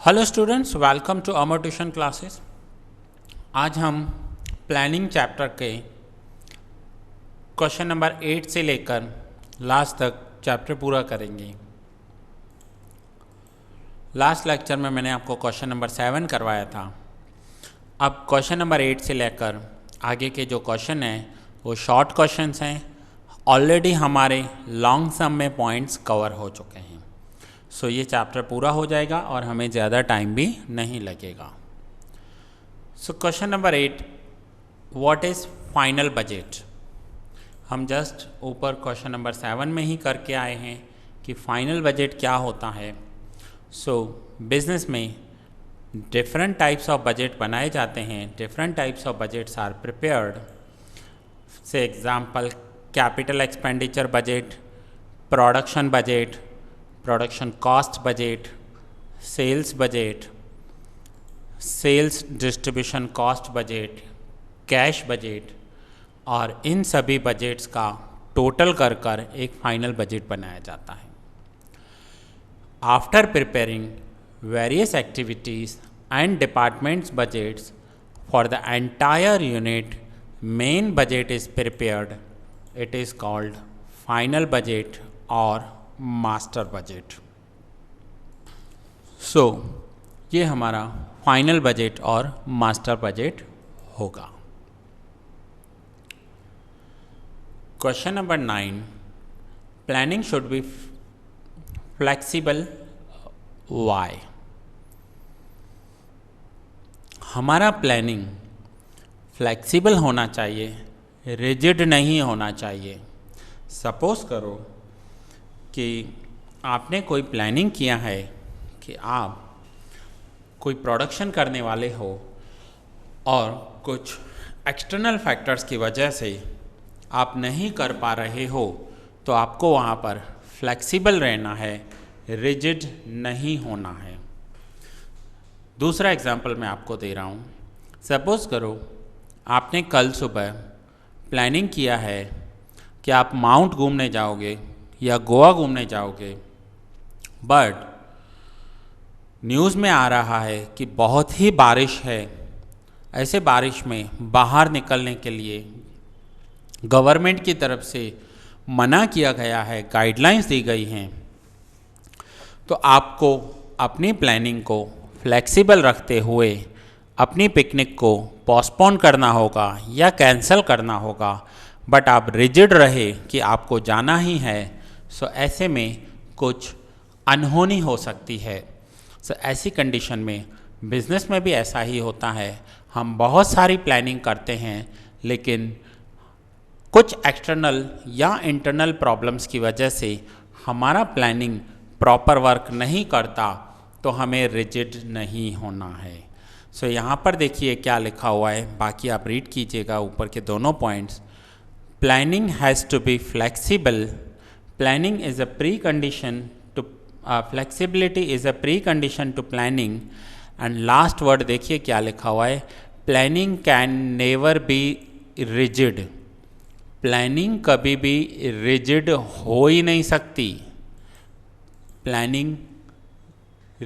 Hello students, welcome to Amar tuition classes. आज हम planning chapter के क्वेश्चन नंबर 8 से लेकर लास्ट तक चैप्टर पूरा करेंगे। लास्ट लेक्चर में मैंने आपको क्वेश्चन नंबर 7 करवाया था। अब क्वेश्चन नंबर 8 से लेकर आगे के जो क्वेश्चन हैं वो शॉर्ट क्वेश्चंस हैं। ऑलरेडी हमारे लॉन्ग सम में पॉइंट्स कवर हो चुके हैं। सो ये चैप्टर पूरा हो जाएगा और हमें ज़्यादा टाइम भी नहीं लगेगा। So question number 8, what is final budget. हम जस्ट ऊपर क्वेश्चन नंबर 7 में ही करके आए हैं कि फाइनल बजट क्या होता है। सो बिजनेस में डिफरेंट टाइप्स ऑफ बजट बनाए जाते हैं। Different types of budgets are prepared. Say example capital expenditure budget, production budget, production cost budget, sales budget, sales distribution cost budget, cash budget, और इन सभी बजट्स का total कर एक फाइनल बजट बनाया जाता है। After preparing various activities and departments budgets for the entire unit, main budget is prepared. It is called final budget और मास्टर बजट। सो ये हमारा फाइनल बजट और मास्टर बजट होगा। Question number 9, planning should be flexible. Why? हमारा planning flexible होना चाहिए, rigid नहीं होना चाहिए। सपोज करो कि आपने कोई प्लानिंग किया है कि आप कोई प्रोडक्शन करने वाले हो और कुछ एक्सटर्नल फैक्टर्स की वजह से आप नहीं कर पा रहे हो, तो आपको वहाँ पर फ्लेक्सिबल रहना है, रिजिड नहीं होना है। दूसरा एग्जांपल मैं आपको दे रहा हूँ। सपोज़ करो आपने कल सुबह प्लानिंग किया है कि आप माउंट घूमने जाओगे या गोवा घूमने जाओगे, बट न्यूज़ में आ रहा है कि बहुत ही बारिश है। ऐसे बारिश में बाहर निकलने के लिए गवर्नमेंट की तरफ से मना किया गया है, गाइडलाइंस दी गई हैं। तो आपको अपनी प्लानिंग को फ्लेक्सिबल रखते हुए अपनी पिकनिक को पोस्टपोन करना होगा या कैंसिल करना होगा, बट आप रिजिड रहे कि आपको जाना ही है। सो ऐसे में कुछ अनहोनी हो सकती है। सो ऐसी कंडीशन में बिजनेस में भी ऐसा ही होता है। हम बहुत सारी प्लानिंग करते हैं, लेकिन कुछ एक्सटर्नल या इंटरनल प्रॉब्लम्स की वजह से हमारा प्लानिंग प्रॉपर वर्क नहीं करता, तो हमें रिजिड नहीं होना है। सो यहाँ पर देखिए क्या लिखा हुआ है, बाकी आप रीड कीजिएगा ऊपर के दोनों points. Planning has to be flexible. Planning is a precondition to flexibility is a precondition to planning। and last word देखिए क्या लिखा हुआ है, planning can never be rigid। planning कभी भी rigid हो ही नहीं सकती। planning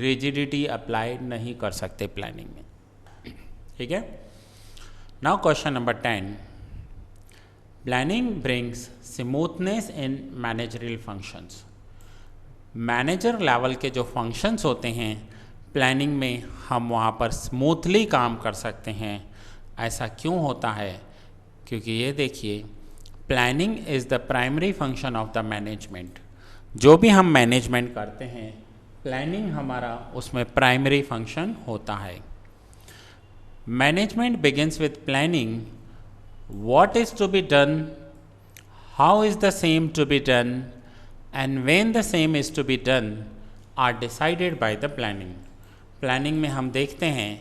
rigidity apply नहीं कर सकते planning में। ठीक है। now question number 10, planning brings smoothness in managerial functions. Manager level के जो फंक्शंस होते हैं प्लानिंग में, हम वहाँ पर स्मूथली काम कर सकते हैं। ऐसा क्यों होता है? क्योंकि ये देखिए, planning is the primary function of the management. जो भी हम मैनेजमेंट करते हैं, प्लानिंग हमारा उसमें प्राइमरी फंक्शन होता है। Management begins with planning. What is to be done, how is the same to be done, and when the same is to be done are decided by the planning। Planning में हम देखते हैं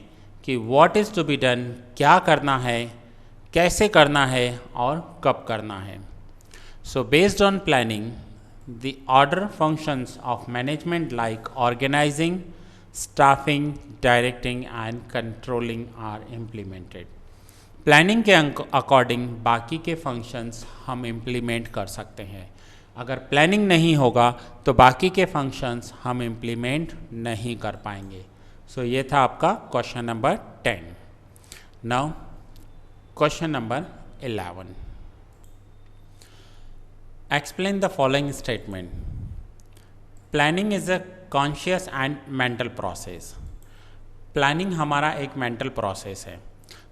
कि what is to be done, क्या करना है, कैसे करना है और कब करना है। So based on planning, the order functions of management like organizing, staffing, directing and controlling are implemented। Planning के अकॉर्डिंग बाकी के फंक्शंस हम इम्प्लीमेंट कर सकते हैं। अगर प्लानिंग नहीं होगा तो बाकी के फंक्शंस हम इम्प्लीमेंट नहीं कर पाएंगे। सो ये था आपका question number 10. Now question number 11. Explain the following statement. Planning is a conscious and mental process. Planning हमारा एक मेंटल प्रोसेस है.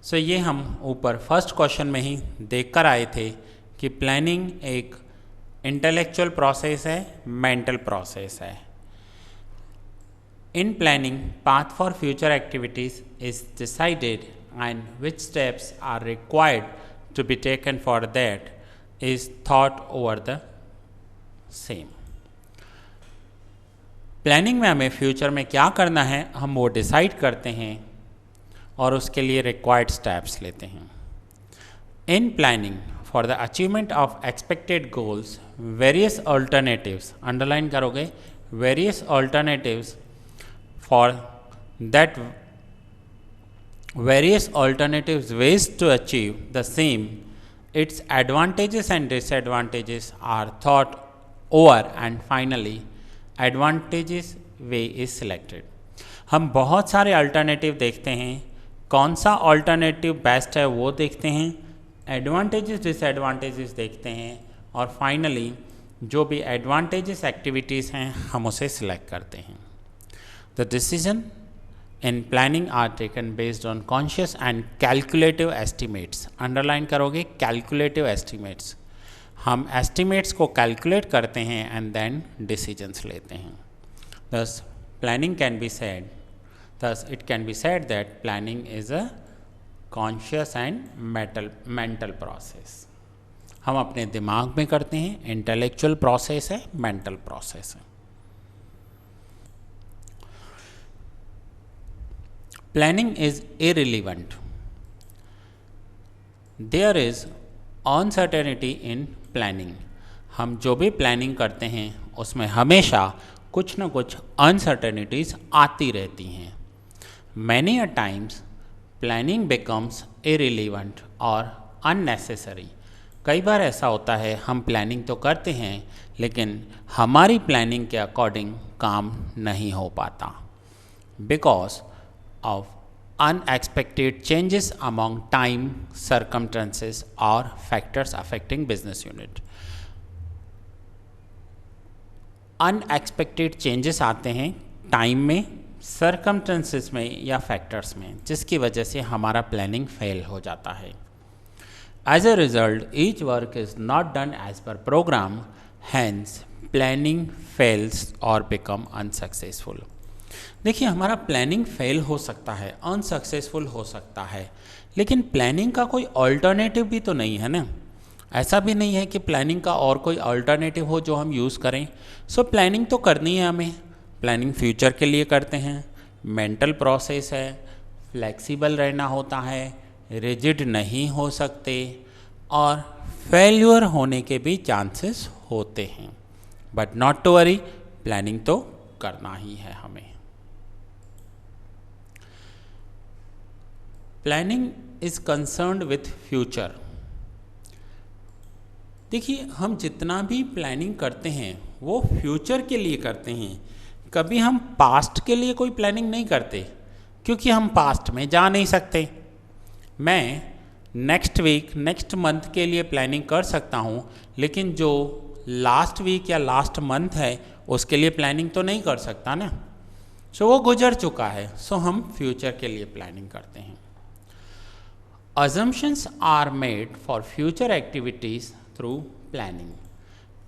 सो ये हम ऊपर फर्स्ट क्वेश्चन में ही देख कर आए थे कि प्लानिंग एक इंटेलेक्चुअल प्रोसेस है, मेंटल प्रोसेस है. In planning path for future activities is decided and which steps are required to be taken for that is thought over the same. Planning में हमें फ्यूचर में क्या करना है हम वो डिसाइड करते हैं और उसके लिए रिक्वायर्ड स्टेप्स लेते हैं. In planning for the achievement of expected goals various alternatives, underline करोगे, various alternatives for that various alternatives ways to achieve the same, its advantages and disadvantages are thought over and finally advantages way is selected. हम बहुत सारे alternative देखते हैं, कौन सा alternative best है वो देखते हैं, एडवांटेजेस डिसएडवांटेजेस देखते हैं और फाइनली जो भी एडवांटेजेस एक्टिविटीज़ हैं हम उसे सिलेक्ट करते हैं. The decision in planning are taken based on conscious and calculative estimates. Underline करोगे, calculative estimates. हम estimates को calculate करते हैं and then decisions लेते हैं. Thus planning can be said, thus it can be said that planning is a conscious and mental process. हम अपने दिमाग में करते हैं, intellectual process है, mental process है. Planning is irrelevant. There is uncertainty in planning. हम जो भी प्लानिंग करते हैं उसमें हमेशा कुछ न कुछ अनसर्टेनिटीज़ आती रहती हैं. Many a times planning becomes irrelevant और unnecessary. कई बार ऐसा होता है हम प्लानिंग तो करते हैं लेकिन हमारी प्लानिंग के अकॉर्डिंग काम नहीं हो पाता. Because of unexpected changes among time, circumstances or factors affecting business unit. Unexpected changes आते हैं टाइम में, circumstances में या factors में, जिसकी वजह से हमारा प्लानिंग फेल हो जाता है. As a result, each work is not done as per program, hence planning fails or become unsuccessful. देखिए हमारा प्लानिंग फेल हो सकता है, अनसक्सेसफुल हो सकता है, लेकिन प्लानिंग का कोई अल्टरनेटिव भी तो नहीं है ना. ऐसा भी नहीं है कि प्लानिंग का और कोई अल्टरनेटिव हो जो हम यूज़ करें. सो प्लानिंग तो करनी है हमें. प्लानिंग फ्यूचर के लिए करते हैं, मेंटल प्रोसेस है, फ्लेक्सिबल रहना होता है, रिजिड नहीं हो सकते और फेल्यूर होने के भी चांसेस होते हैं. But not to worry, planning तो करना ही है हमें. Planning is concerned with future. देखिए हम जितना भी प्लानिंग करते हैं वो फ्यूचर के लिए करते हैं. कभी हम पास्ट के लिए कोई प्लानिंग नहीं करते क्योंकि हम पास्ट में जा नहीं सकते. मैं नेक्स्ट वीक, नेक्स्ट मंथ के लिए प्लानिंग कर सकता हूँ लेकिन जो लास्ट वीक या लास्ट मंथ है उसके लिए प्लानिंग तो नहीं कर सकता ना. सो वो गुजर चुका है. सो हम फ्यूचर के लिए प्लानिंग करते हैं. Assumptions are made for future activities through planning.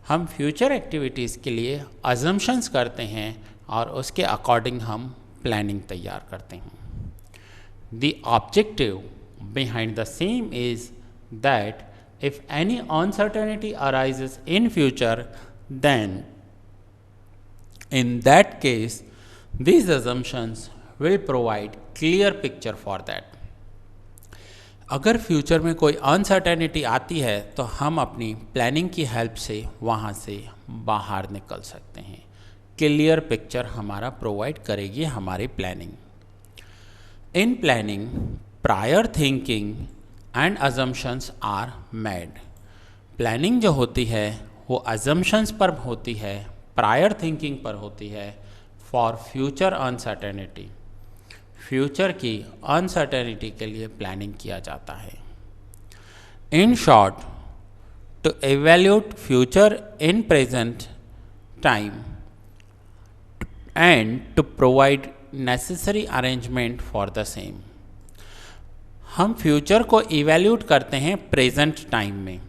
हम फ्यूचर एक्टिविटीज़ के लिए assumptions करते हैं और उसके अकॉर्डिंग हम प्लानिंग तैयार करते हैं. The objective behind the same is that if any uncertainty arises in future, then in that case these assumptions will provide clear picture for that. अगर फ्यूचर में कोई अनसर्टेनिटी आती है तो हम अपनी प्लानिंग की हेल्प से वहाँ से बाहर निकल सकते हैं. क्लियर पिक्चर हमारा प्रोवाइड करेगी हमारी planning. In planning prior thinking and assumptions are made. Planning जो होती है वो अजम्पशंस पर होती है, प्रायर थिंकिंग पर होती है फॉर फ्यूचर अनसर्टेनिटी. फ्यूचर की अनसर्टेनिटी के लिए प्लानिंग किया जाता है। In short, to evaluate future in present time and to provide necessary arrangement for the same। हम फ्यूचर को इवेल्यूट करते हैं प्रेजेंट टाइम में,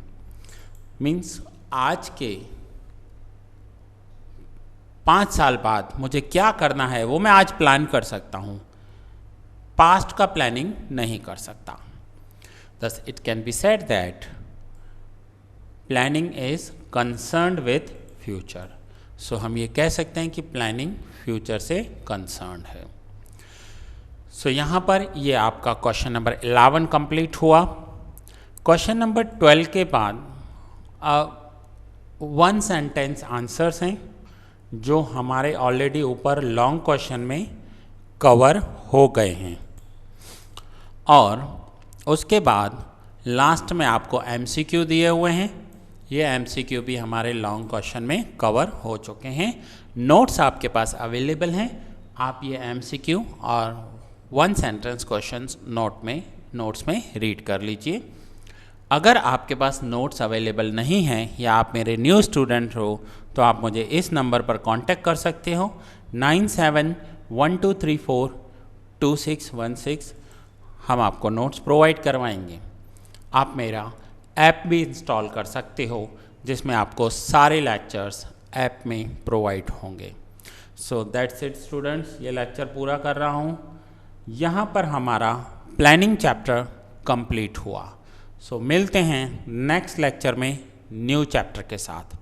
मीन्स आज के 5 साल बाद मुझे क्या करना है वो मैं आज प्लान कर सकता हूँ, पास्ट का प्लानिंग नहीं कर सकता। Thus it can be said that planning is concerned with future। So हम ये कह सकते हैं कि प्लानिंग फ्यूचर से कंसर्न है। सो यहाँ पर ये आपका क्वेश्चन नंबर 11 कंप्लीट हुआ। क्वेश्चन नंबर 12 के बाद 1 सेंटेंस आंसर्स हैं जो हमारे ऑलरेडी ऊपर लॉन्ग क्वेश्चन में कवर हो गए हैं, और उसके बाद लास्ट में आपको MCQ दिए हुए हैं। ये MCQ भी हमारे लॉन्ग क्वेश्चन में कवर हो चुके हैं। नोट्स आपके पास अवेलेबल हैं, आप ये MCQ और 1 सेंटेंस क्वेश्चंस नोट्स में रीड कर लीजिए। अगर आपके पास नोट्स अवेलेबल नहीं हैं या आप मेरे न्यू स्टूडेंट हो तो आप मुझे इस नंबर पर कांटेक्ट कर सकते हो 9712342616। हम आपको नोट्स प्रोवाइड करवाएंगे। आप मेरा ऐप भी इंस्टॉल कर सकते हो जिसमें आपको सारे लेक्चर्स ऐप में प्रोवाइड होंगे। सो दैट्स इट स्टूडेंट्स, ये लेक्चर पूरा कर रहा हूँ। यहाँ पर हमारा प्लानिंग चैप्टर कंप्लीट हुआ। सो मिलते हैं नेक्स्ट लेक्चर में न्यू चैप्टर के साथ।